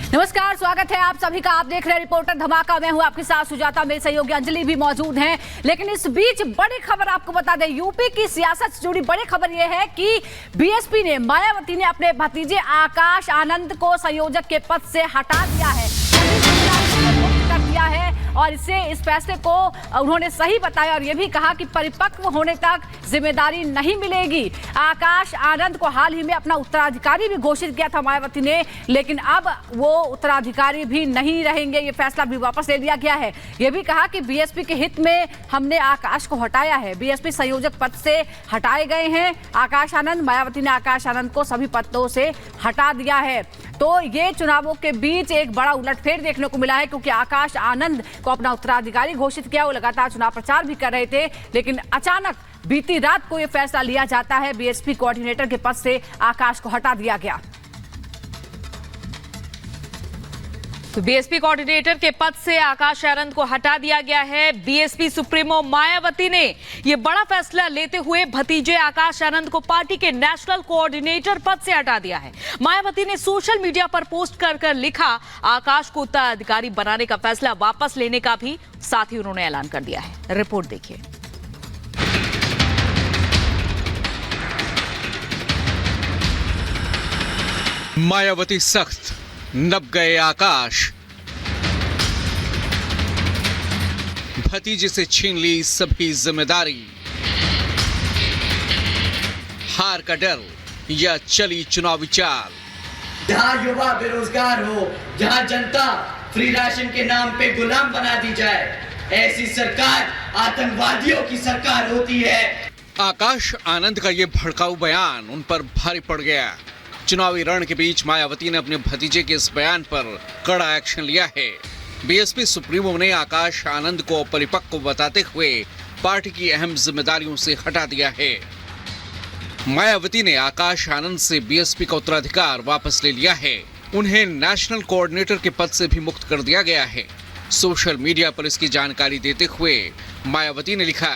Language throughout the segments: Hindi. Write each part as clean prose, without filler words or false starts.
नमस्कार, स्वागत है आप सभी का। आप देख रहे हैं रिपोर्टर धमाका। मैं हूं आपके साथ सुजाता, मेरे सहयोगी अंजलि भी मौजूद हैं। लेकिन इस बीच बड़ी खबर आपको बता दें, यूपी की सियासत से जुड़ी बड़ी खबर यह है कि बीएसपी ने, मायावती ने अपने भतीजे आकाश आनंद को संयोजक के पद से हटा दिया है, कर दिया है। और इससे इस फैसले को उन्होंने सही बताया और यह भी कहा कि परिपक्व होने तक जिम्मेदारी नहीं मिलेगी। आकाश आनंद को हाल ही में अपना उत्तराधिकारी भी घोषित किया था मायावती ने, लेकिन अब वो उत्तराधिकारी भी नहीं रहेंगे। ये फैसला भी वापस ले लिया गया है। यह भी कहा कि बीएसपी के हित में हमने आकाश को हटाया है। बीएसपी संयोजक पद से हटाए गए हैं आकाश आनंद। मायावती ने आकाश आनंद को सभी पदों से हटा दिया है। तो ये चुनावों के बीच एक बड़ा उलटफेर देखने को मिला है, क्योंकि आकाश आनंद को अपना उत्तराधिकारी घोषित किया। वो लगातार चुनाव प्रचार भी कर रहे थे, लेकिन अचानक बीती रात को यह फैसला लिया जाता है, बीएसपी कोऑर्डिनेटर के पद से आकाश को हटा दिया गया। तो बीएसपी कोऑर्डिनेटर के पद से आकाश आनंद को हटा दिया गया है। बीएसपी सुप्रीमो मायावती ने यह बड़ा फैसला लेते हुए भतीजे आकाश आनंद को पार्टी के नेशनल कोऑर्डिनेटर पद से हटा दिया है। मायावती ने सोशल मीडिया पर पोस्ट कर लिखा, आकाश को उत्तराधिकारी बनाने का फैसला वापस लेने का भी साथ ही उन्होंने ऐलान कर दिया है। रिपोर्ट देखिए। मायावती सख्त, नब गए आकाश। भतीजे से छीन ली सभी जिम्मेदारी। हार का डर या चली चुनावी चाल। जहां युवा बेरोजगार हो, जहां जनता फ्री राशन के नाम पे गुलाम बना दी जाए, ऐसी सरकार आतंकवादियों की सरकार होती है। आकाश आनंद का ये भड़काऊ बयान उन पर भारी पड़ गया। चुनावी रण के बीच मायावती ने अपने भतीजे के इस बयान पर कड़ा एक्शन लिया है। बीएसपी सुप्रीमो ने आकाश आनंद को अपरिपक्व बताते हुए पार्टी की अहम जिम्मेदारियों से हटा दिया है। मायावती ने आकाश आनंद से बीएसपी का उत्तराधिकार वापस ले लिया है। उन्हें नेशनल कोऑर्डिनेटर के पद से भी मुक्त कर दिया गया है। सोशल मीडिया पर इसकी जानकारी देते हुए मायावती ने लिखा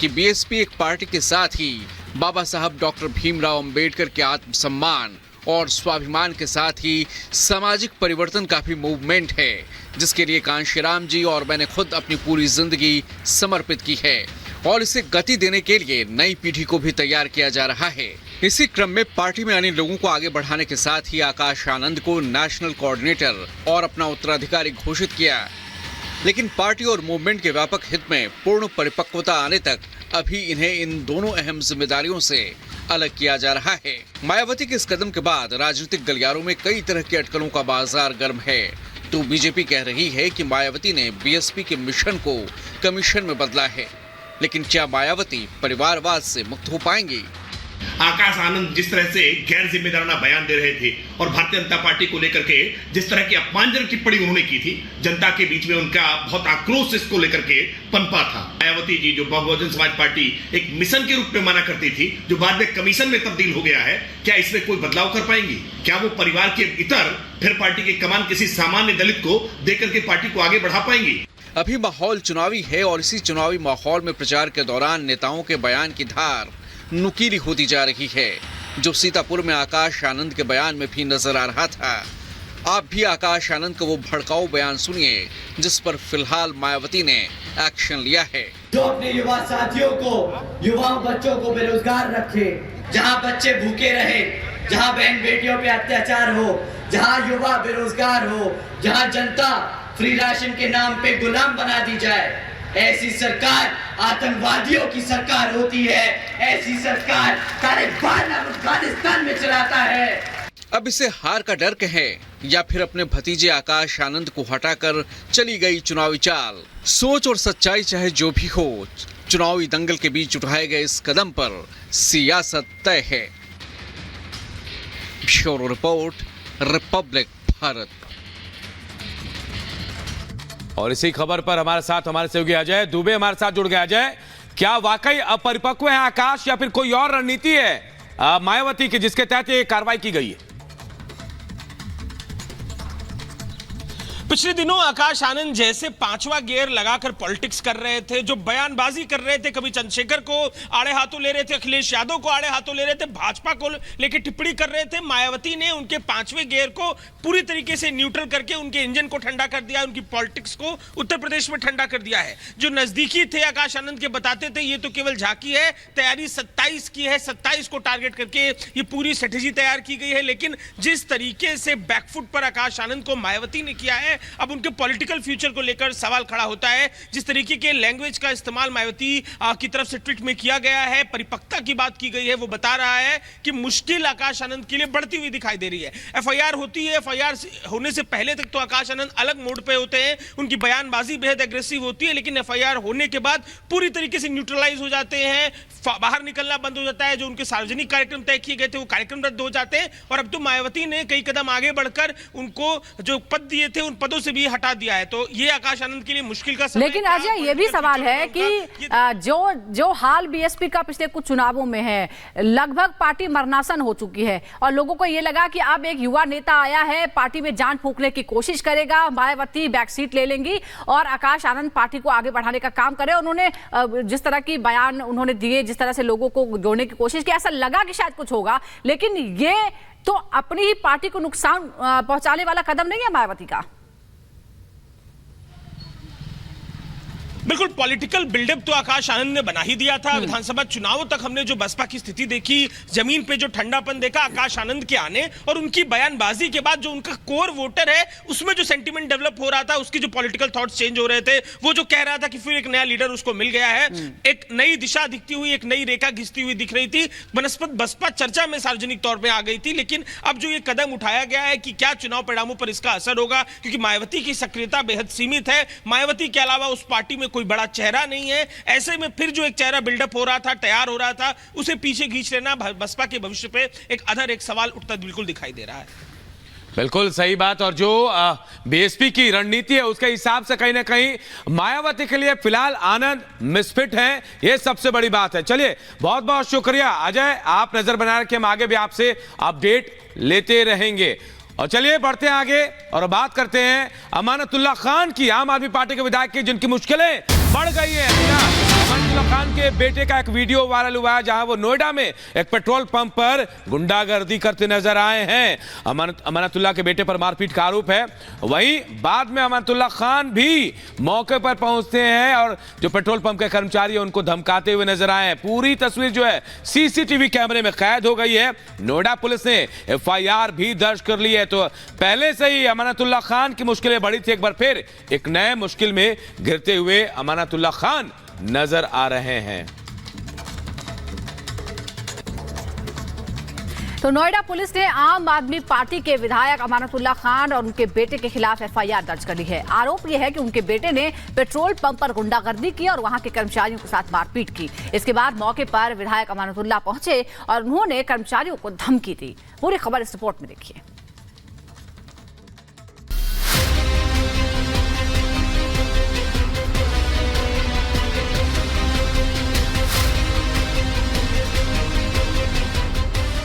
कि बीएसपी एक पार्टी के साथ ही बाबा साहब डॉक्टर भीमराव अंबेडकर के आत्मसम्मान और स्वाभिमान के साथ ही सामाजिक परिवर्तन का भी मूवमेंट है, जिसके लिए कांशीराम जी और मैंने खुद अपनी पूरी जिंदगी समर्पित की है और इसे गति देने के लिए नई पीढ़ी को भी तैयार किया जा रहा है। इसी क्रम में पार्टी में आने लोगों को आगे बढ़ाने के साथ ही आकाश आनंद को नेशनल कोऑर्डिनेटर और अपना उत्तराधिकारी घोषित किया। लेकिन पार्टी और मूवमेंट के व्यापक हित में पूर्ण परिपक्वता आने तक अभी इन्हें इन दोनों अहम जिम्मेदारियों से अलग किया जा रहा है। मायावती के इस कदम के बाद राजनीतिक गलियारों में कई तरह की अटकलों का बाजार गर्म है। तो बीजेपी कह रही है कि मायावती ने बीएसपी के मिशन को कमीशन में बदला है, लेकिन क्या मायावती परिवारवाद से मुक्त हो पाएंगी? आकाश आनंद जिस तरह से गैर जिम्मेदाराना बयान दे रहे थे और भारतीय जनता पार्टी को लेकर के जिस तरह की अपमानजनक टिप्पणी उन्होंने की थी, जनता के बीच में उनका बहुत आक्रोश इसको लेकर के पनपा था। मायावती जी, जो बहुजन समाज पार्टी एक मिशन के रूप में माना करती थी, जो बाद में कमीशन में तब्दील हो गया है, क्या इसमें कोई बदलाव कर पाएंगी? क्या वो परिवार के इतर फिर पार्टी की कमान किसी सामान्य दलित को देकर के पार्टी को आगे बढ़ा पाएंगी? अभी माहौल चुनावी है और इसी चुनावी माहौल में प्रचार के दौरान नेताओं के बयान की धार नुकीली होती जा रही है, जो सीतापुर में आकाश आनंद के बयान में भी नजर आ रहा था। आप भी आकाश आनंद का वो भड़काऊ बयान सुनिए, जिस पर फिलहाल मायावती ने एक्शन लिया है। जो अपने युवा साथियों को, युवा बच्चों को बेरोजगार रखे, जहां बच्चे भूखे रहे, जहां बहन बेटियों पे अत्याचार हो, जहां युवा बेरोजगार हो, जहां जनता फ्री राशन के नाम पे गुलाम बना दी जाए, ऐसी सरकार आतंकवादियों की सरकार होती है। ऐसी सरकार तालिबान अफगानिस्तान में चलाता है। अब इसे हार का डर कहें या फिर अपने भतीजे आकाश आनंद को हटाकर चली गई चुनावी चाल, सोच और सच्चाई चाहे जो भी हो, चुनावी दंगल के बीच उठाए गए इस कदम पर सियासत तय है। Bureau report, Republic Bharat. और इसी खबर पर हमारे साथ हमारे सहयोगी अजय दुबे हमारे साथ जुड़ गए। अजय, क्या वाकई अपरिपक्व है आकाश या फिर कोई और रणनीति है मायावती की जिसके तहत ये कार्रवाई की गई है? पिछले दिनों आकाश आनंद जैसे पांचवा गियर लगाकर पॉलिटिक्स कर रहे थे, जो बयानबाजी कर रहे थे, कभी चंद्रशेखर को आड़े हाथों ले रहे थे, अखिलेश यादव को आड़े हाथों ले रहे थे, भाजपा को लेकर टिप्पणी कर रहे थे। मायावती ने उनके पांचवें गियर को पूरी तरीके से न्यूट्रल करके उनके इंजन को ठंडा कर दिया, उनकी पॉलिटिक्स को उत्तर प्रदेश में ठंडा कर दिया है। जो नजदीकी थे आकाश आनंद के बताते थे ये तो केवल झांकी है, तैयारी 27 की है, 27 को टारगेट करके ये पूरी स्ट्रेटेजी तैयार की गई है। लेकिन जिस तरीके से बैकफुट पर आकाश आनंद को मायावती ने किया है, अब उनके पॉलिटिकल फ्यूचर को लेकर सवाल खड़ा होता है। जिस तरीके के लैंग्वेज का इस्तेमाल मायावती की तरफ से ट्वीट में किया गया है, परिपक्वता की बात की गई है, वो बता रहा है कि मुश्किल आकाश आनंद के लिए बढ़ती हुई दिखाई दे रही है। एफआईआर होती है, एफआईआर होने से पहले तक तो आकाश आनंद अलग मोड पे होते हैं, उनकी बयानबाजी बेहद एग्रेसिव होती है, लेकिन एफआईआर होने के बाद पूरी तरीके से न्यूट्रलाइज हो जाते हैं, बाहर निकलना बंद हो जाता है। जो उनके सार्वजनिक कार्यक्रम तय किए गए थे वो कार्यक्रम रद्द हो जाते हैं, और अब तो मायावती ने कई कदम आगे बढ़कर उनको जो पद दिए थे उन पदों से भी हटा दिया है। तो ये आकाश आनंद के लिए मुश्किल का समय। लेकिन अजय ये भी सवाल है कि जो हाल बीएसपी का पिछले कुछ चुनावों में है, लगभग पार्टी मरनासन हो चुकी है और लोगों को ये लगा कि अब एक युवा नेता आया है, पार्टी में जान फूंकने की कोशिश करेगा, मायावती बैक सीट ले लेंगी और आकाश आनंद पार्टी को आगे बढ़ाने का काम करे। उन्होंने जिस तरह की बयान उन्होंने दिए, जिस तरह से लोगों को जोड़ने की कोशिश की, ऐसा लगा कि शायद कुछ होगा, लेकिन ये तो अपनी ही पार्टी को नुकसान पहुंचाने वाला कदम नहीं है मायावती का। बिल्कुल पॉलिटिकल बिल्डअप तो आकाश आनंद ने बना ही दिया था। विधानसभा चुनावों तक हमने जो बसपा की स्थिति देखी, जमीन पे जो ठंडापन देखा आकाश आनंद के आने और उनकी बयानबाजी के बाद, जो उनका कोर वोटर है उसमें जो सेंटीमेंट डेवलप हो रहा था, उसकी जो पॉलिटिकल थॉट्स चेंज हो रहे थे, वो जो कह रहा था कि फिर एक नया लीडर उसको मिल गया है, एक नई दिशा दिखती हुई, एक नई रेखा घिसती हुई दिख रही थी। बनस्पत बसपा चर्चा में सार्वजनिक तौर पर आ गई थी। लेकिन अब जो ये कदम उठाया गया है कि क्या चुनाव परिणामों पर इसका असर होगा, क्योंकि मायावती की सक्रियता बेहद सीमित है, मायावती के अलावा उस पार्टी में कोई बड़ा चेहरा नहीं है। ऐसे में फिर जो एक चेहरा बिल्डअप हो रहा था, तैयार हो रहा था, उसे पीछे खींच लेना बसपा के भविष्य पे एक सवाल उठता बिल्कुल दिखाई दे रहा है। बिल्कुल सही बात। और जो बीएसपी की रणनीति है उसके हिसाब से कहीं ना कहीं मायावती के लिए फिलहाल आनंद मिसफिट हैं, ये सबसे बड़ी बात है। चलिए बहुत बहुत शुक्रिया अजय, आप नजर बना रखे, हम आगे भी आपसे अपडेट लेते रहेंगे। और चलिए बढ़ते हैं आगे और बात करते हैं अमानतुल्लाह खान की, आम आदमी पार्टी के विधायक की, जिनकी मुश्किलें बढ़ गई है। अमानतुल्लाह खान के बेटे का एक वीडियो वायरल हुआ है जहां वो नोएडा में एक पेट्रोल पंप पर गुंडागर्दी करते नजर आए हैं। अमानतुल्लाह के बेटे पर मारपीट का आरोप है। वहीं बाद में अमानतुल्लाह खान भी मौके पर पहुंचते हैं और जो पेट्रोल पंप के कर्मचारी है उनको धमकाते हुए नजर आए हैं। पूरी तस्वीर जो है सीसीटीवी कैमरे में कैद हो गई है। नोएडा पुलिस ने एफआईआर भी दर्ज कर ली है। तो पहले से ही अमानतुल्लाह खान की मुश्किलें बढ़ी थी, एक बार फिर एक नए मुश्किल में गिरते हुए अमानतुल्लाह खान नजर आ रहे हैं। तो नोएडा पुलिस ने आम आदमी पार्टी के विधायक अमानतुल्लाह खान और उनके बेटे के खिलाफ एफआईआर दर्ज कर ली है। आरोप यह है कि उनके बेटे ने पेट्रोल पंप पर गुंडागर्दी की और वहां के कर्मचारियों के साथ मारपीट की। इसके बाद मौके पर विधायक अमानतुल्लाह पहुंचे और उन्होंने कर्मचारियों को धमकी दी। पूरी खबर इस रिपोर्ट में देखिए।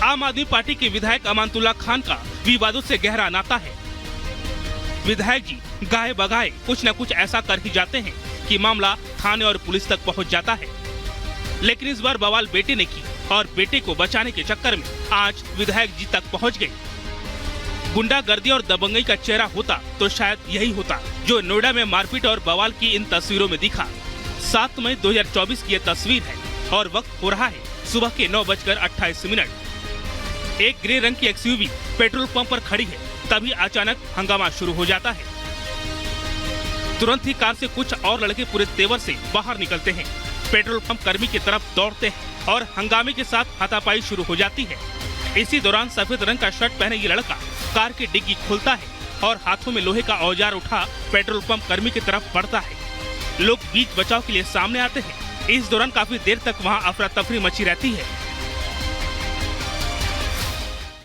आम आदमी पार्टी के विधायक अमानतुल्लाह खान का विवादों से गहरा नाता है। विधायक जी गाहे बगाहे कुछ न कुछ ऐसा कर ही जाते हैं कि मामला थाने और पुलिस तक पहुंच जाता है। लेकिन इस बार बवाल बेटे ने की और बेटे को बचाने के चक्कर में आज विधायक जी तक पहुंच गए। गुंडागर्दी और दबंगई का चेहरा होता तो शायद यही होता जो नोएडा में मारपीट और बवाल की इन तस्वीरों में दिखा। 7 मई 2024 की यह तस्वीर है और वक्त हो रहा है सुबह के 9:28। एक ग्रे रंग की एक्सयूवी पेट्रोल पंप पर खड़ी है, तभी अचानक हंगामा शुरू हो जाता है। तुरंत ही कार से कुछ और लड़के पूरे तेवर से बाहर निकलते हैं, पेट्रोल पंप कर्मी की तरफ दौड़ते हैं और हंगामे के साथ हाथापाई शुरू हो जाती है। इसी दौरान सफेद रंग का शर्ट पहने ये लड़का कार की डिग्गी खोलता है और हाथों में लोहे का औजार उठा पेट्रोल पंप कर्मी की तरफ बढ़ता है। लोग बीच बचाव के लिए सामने आते हैं। इस दौरान काफी देर तक वहाँ अफरा तफरी मची रहती है।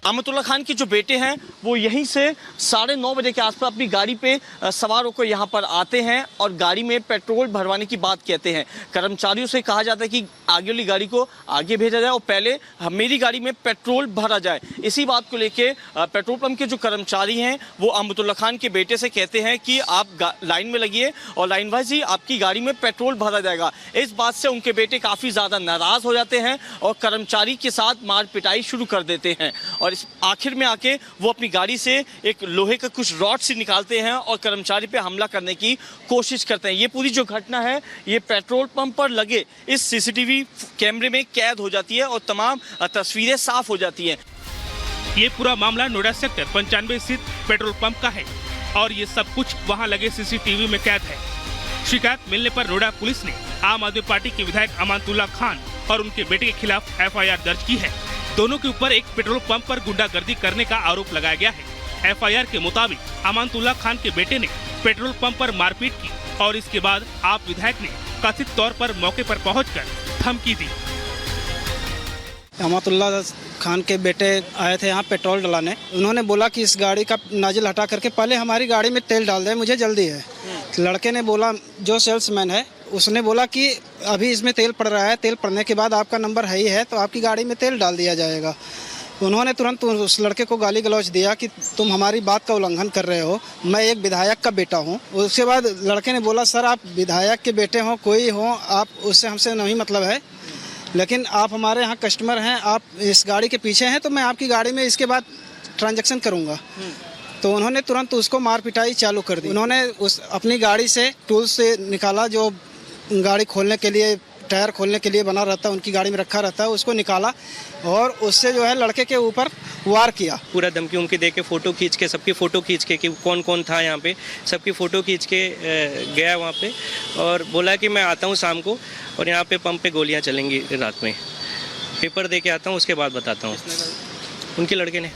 अमातुल्लाह खान के जो बेटे हैं वो यहीं से 9:30 बजे के आसपास अपनी गाड़ी पे सवार होकर यहाँ पर आते हैं और गाड़ी में पेट्रोल भरवाने की बात कहते हैं। कर्मचारियों से कहा जाता है कि आगे वाली गाड़ी को आगे भेजा जाए और पहले मेरी गाड़ी में पेट्रोल भरा जाए। इसी बात को लेके पेट्रोल पंप के जो कर्मचारी हैं वो अमातुल्लाह खान के बेटे से कहते हैं कि आप लाइन में लगिए और लाइन वाइज ही आपकी गाड़ी में पेट्रोल भरा जाएगा। इस बात से उनके बेटे काफ़ी ज़्यादा नाराज़ हो जाते हैं और कर्मचारी के साथ मार पिटाई शुरू कर देते हैं और इस आखिर में आके वो अपनी गाड़ी से एक लोहे का कुछ रॉड से निकालते हैं और कर्मचारी पे हमला करने की कोशिश करते हैं। ये पूरी जो घटना है ये पेट्रोल पंप पर लगे इस सीसीटीवी कैमरे में कैद हो जाती है और तमाम तस्वीरें साफ हो जाती हैं। ये पूरा मामला नोएडा सेक्टर 95 स्थित पेट्रोल पंप का है और ये सब कुछ वहां लगे सीसीटीवी में कैद है। शिकायत मिलने पर नोएडा पुलिस ने आम आदमी पार्टी के विधायक अमानतुल्लाह खान और उनके बेटे के खिलाफ FIR दर्ज की है। दोनों के ऊपर एक पेट्रोल पंप पर गुंडागर्दी करने का आरोप लगाया गया है। FIR के मुताबिक अमानतुल्लाह खान के बेटे ने पेट्रोल पंप पर मारपीट की और इसके बाद आप विधायक ने कथित तौर पर मौके पर पहुंचकर धमकी दी। अमातुल्लाह खान के बेटे आए थे यहाँ पेट्रोल डलाने। उन्होंने बोला कि इस गाड़ी का नाजिल हटा करके पहले हमारी गाड़ी में तेल डाल दे, मुझे जल्दी है। लड़के ने बोला, जो सेल्समैन है उसने बोला कि अभी इसमें तेल पड़ रहा है, तेल पड़ने के बाद आपका नंबर है ही है तो आपकी गाड़ी में तेल डाल दिया जाएगा। उन्होंने तुरंत उस लड़के को गाली गलौज दिया कि तुम हमारी बात का उल्लंघन कर रहे हो, मैं एक विधायक का बेटा हूं। उसके बाद लड़के ने बोला, सर आप विधायक के बेटे हो, कोई हो, आप उससे हमसे नहीं मतलब है, लेकिन आप हमारे यहाँ कस्टमर हैं, आप इस गाड़ी के पीछे हैं तो मैं आपकी गाड़ी में इसके बाद ट्रांजैक्शन करूँगा। तो उन्होंने तुरंत उसको मार पिटाई चालू कर दी। उन्होंने उस अपनी गाड़ी से टूल से निकाला, जो गाड़ी खोलने के लिए, टायर खोलने के लिए बना रहता है, उनकी गाड़ी में रखा रहता है, उसको निकाला और उससे जो है लड़के के ऊपर वार किया। पूरा धमकी उमकी दे के फ़ोटो खींच के, सबकी फ़ोटो खींच के कि कौन कौन था यहाँ पे, सबकी फ़ोटो खींच के गया वहाँ पे और बोला कि मैं आता हूँ शाम को और यहाँ पे पंप पे गोलियाँ चलेंगी रात में, पेपर दे के आता हूँ, उसके बाद बताता हूँ। उनके लड़के ने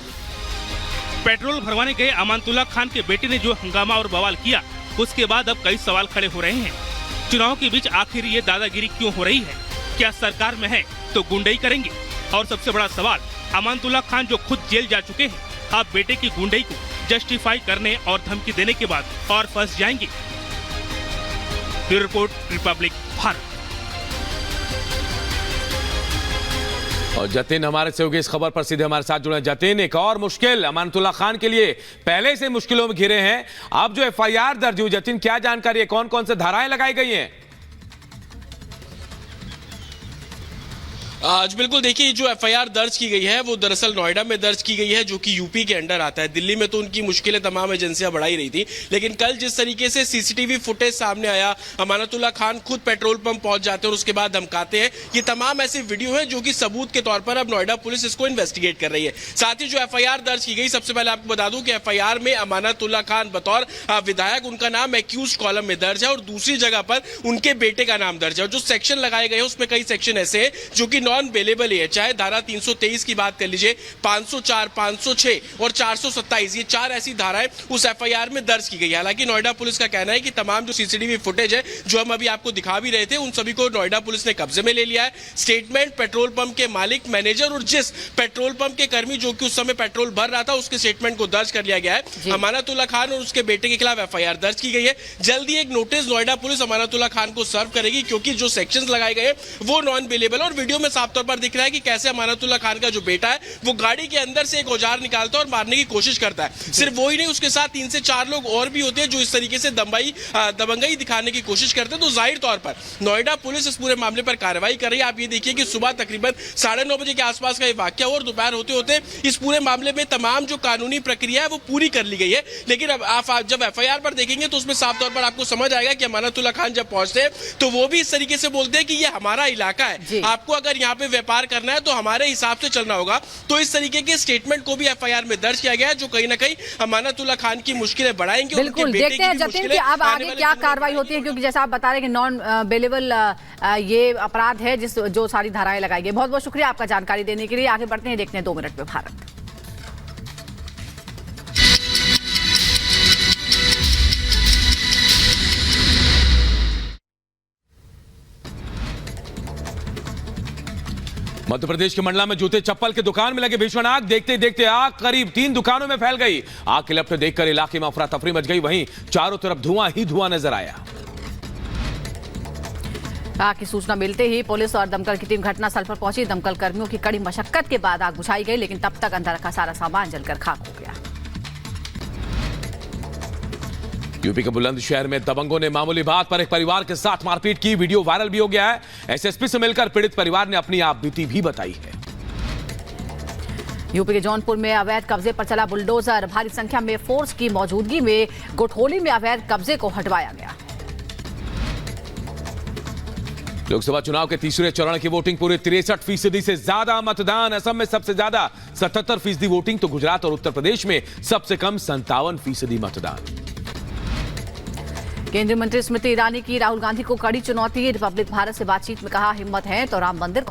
पेट्रोल भरवाने गए अमानतुल्लाह खान के बेटे ने जो हंगामा और बवाल किया, उसके बाद अब कई सवाल खड़े हो रहे हैं। चुनाव के बीच आखिर ये दादागिरी क्यों हो रही है? क्या सरकार में है तो गुंडई करेंगे? और सबसे बड़ा सवाल, अमानतुल्लाह खान जो खुद जेल जा चुके हैं, अब बेटे की गुंडई को जस्टिफाई करने और धमकी देने के बाद और फंस जाएंगे। Bureau report, Republic Bharat. और जतिन हमारे सहयोगी इस खबर पर सीधे हमारे साथ जुड़े। जतिन, एक और मुश्किल अमानतुल्लाह खान के लिए पहले से मुश्किलों में घिरे हैं, अब जो FIR दर्ज हुई, जतिन क्या जानकारी है, कौन कौन से धाराएं लगाई गई हैं? आज बिल्कुल देखिए, जो FIR दर्ज की गई है वो दरअसल नोएडा में दर्ज की गई है, जो कि यूपी के अंडर आता है। दिल्ली में तो उनकी मुश्किलें तमाम एजेंसियां बढ़ा ही रही थी, लेकिन कल जिस तरीके से सीसीटीवी फुटेज सामने आया, अमानतुल्लाह खान खुद पेट्रोल पंप पहुंच जाते हैं और उसके बाद धमकाते हैं, ये तमाम ऐसे वीडियो हैं जो कि सबूत के तौर पर अब नोएडा पुलिस इसको इन्वेस्टिगेट कर रही है। साथ ही जो FIR दर्ज की गई, सबसे पहले आपको बता दूं कि FIR में अमानतुल्लाह खान बतौर विधायक, उनका नाम एक्यूज्ड कॉलम में दर्ज है और दूसरी जगह पर उनके बेटे का नाम दर्ज है। जो सेक्शन लगाए गए हैं उसमें कई सेक्शन ऐसे हैं जो कि नॉन बेलेबल है, चाहे धारा 323 की बात कर लीजिए, 504, 506 और 427, ये 4 ऐसी धाराएं उस FIR में दर्ज की गई है। हालांकि नोएडा पुलिस का कहना है कि तमाम जो सीसीटीवी फुटेज है जो हम अभी आपको दिखा भी रहे थे, उन सभी को नोएडा पुलिस ने कब्जे में ले लिया है। स्टेटमेंट पेट्रोल पंप के मालिक, मैनेजर और जिस पेट्रोल पंप के कर्मी जो कि उस समय पेट्रोल भर रहा था, उसके स्टेटमेंट को दर्ज कर लिया गया है। अमानतुल्लाह खान और उसके बेटे के खिलाफ FIR दर्ज की गई है। जल्दी एक नोटिस नोएडा पुलिस अमानतुल्लाह खान को सर्व करेगी, क्योंकि जो सेक्शंस लगाए गए वो नॉन बेलेबल, और वीडियो में साफ तौर पर दिख रहा है कि कैसे अमानतुल्लाह खान का जो बेटा है वो गाड़ी के अंदर से एक औजार निकालता है और मारने की कोशिश करता है। सिर्फ वो ही नहीं, उसके साथ 3 से 4 लोग और भी होते हैं जो इस तरीके से दबंगई दिखाने की कोशिश करते हैं। तो जाहिर तौर पर नोएडा पुलिस इस पूरे मामले पर कार्रवाई कर रही है। आप ये देखिए कि सुबह तकरीबन 9:30 बजे के आसपास का ये वाकया और दोपहर होते होते इस पूरे मामले में तमाम जो कानूनी प्रक्रिया है वो पूरी कर ली गई है। लेकिन अब आप जब FIR पर देखेंगे तो उसमें साफ तौर पर आपको समझ आएगा कि अमानतुल्लाह खान जब पहुंचते हैं तो वो भी इस तरीके से बोलते हैं कि ये हमारा इलाका है, आपको अगर यहाँ पे व्यापार करना है तो हमारे हिसाब से चलना होगा। तो इस तरीके के स्टेटमेंट को भी FIR में दर्ज किया गया है, जो कहीं ना कहीं अमानतुल्लाह खान की मुश्किलें बढ़ाएंगे। बिल्कुल, देखते हैं जतिन कि अब आगे क्या कार्रवाई होती है, क्योंकि जैसा आप बता रहे हैं कि नॉन बेलेबल ये अपराध है जो सारी धाराएं लगाई गई। बहुत बहुत शुक्रिया आपका जानकारी देने के लिए। आगे बढ़ते हैं, देखते हैं 2 मिनट में भारत। मध्य प्रदेश के मंडला में जूते चप्पल की दुकान में लगे भीषण आग, देखते ही देखते आग करीब 3 दुकानों में फैल गई। आग के लपटें देखकर इलाके में अफरा तफरी मच गई। वहीं चारों तरफ धुआं ही धुआं नजर आया। आग की सूचना मिलते ही पुलिस और दमकल की टीम घटनास्थल पर पहुंची। दमकल कर्मियों की कड़ी मशक्कत के बाद आग बुझाई गई, लेकिन तब तक अंदर का सारा सामान जलकर खाक हो गया। यूपी के बुलंदशहर में दबंगों ने मामूली बात पर एक परिवार के साथ मारपीट की। वीडियो वायरल भी हो गया है। एसएसपी से मिलकर पीड़ित परिवार ने अपनी आपबीती भी बताई है। यूपी के जौनपुर में अवैध कब्जे पर चला बुलडोजर। भारी संख्या में फोर्स की मौजूदगी में गुठोली में अवैध कब्जे को हटवाया गया। लोकसभा चुनाव के तीसरे चरण की वोटिंग पूरे 63% से ज्यादा मतदान। असम में सबसे ज्यादा 77% वोटिंग तो गुजरात और उत्तर प्रदेश में सबसे कम 57% मतदान। केंद्रीय मंत्री स्मृति ईरानी की राहुल गांधी को कड़ी चुनौती। रिपब्लिक भारत से बातचीत में कहा, हिम्मत है तो राम मंदिर